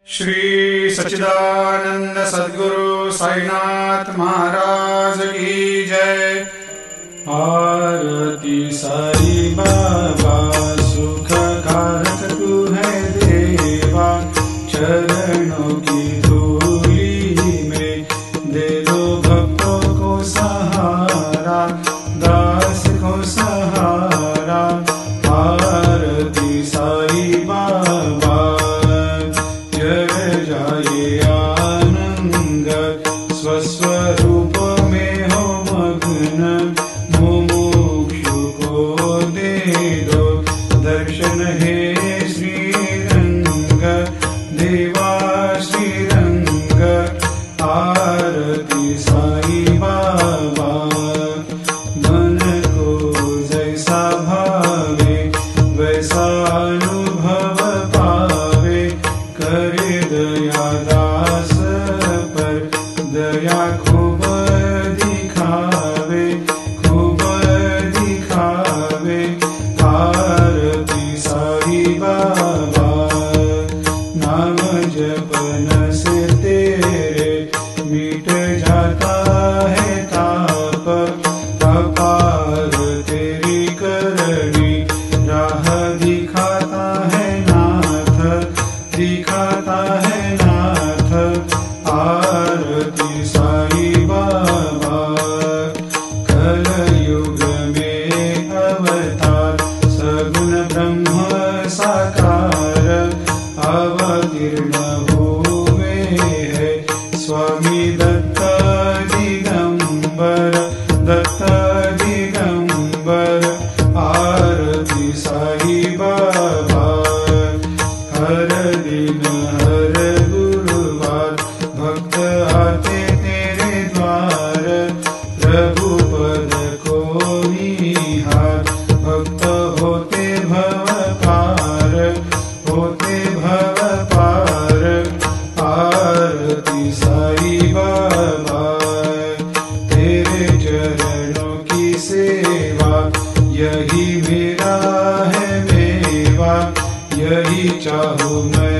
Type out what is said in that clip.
श्री सच्चिदानंद सद्गुरु साईनाथ महाराज की जय। आरती साई बाबा सुख कारक तू है देवा, चरणों की धूली में दे दो भक्तों को सहारा, दास को सहारा। आरती साई बाबा जय जाए आनंद, स्वस्वरूप में हो मग्न, मुमुक्षु को दे दो दर्शन हे श्रीरंग, देवा श्रीरंग। आरती साई बाबा मन को जैसा भावे वैसा अनुभव पावे, करे दया दास पर दया खूब दिखावे, खूब दिखावे। आरती साई बाबा नाम जपन से तेरे मिट जाता है ताप, अपार तेरी करनी राह दिखाता है नाथ, दिखाता है नाथ। आरती साई बाबा कलयुग में अवतार, सगुण ब्रह्म साकार अवतीर्ण हुए है स्वामी दत्त दिगंबर, दत्त दिगंबर। आरती साई बाबा हर दिन हर गुरुवार भक्त आते तेरे द्वार, प्रभु पद को निहार, भक्त होते भव पार, होते भव पार। आरती साई बाबा तेरे चरणों की सेवा, यही मेरा है मेवा, यही चाहूँ मैं।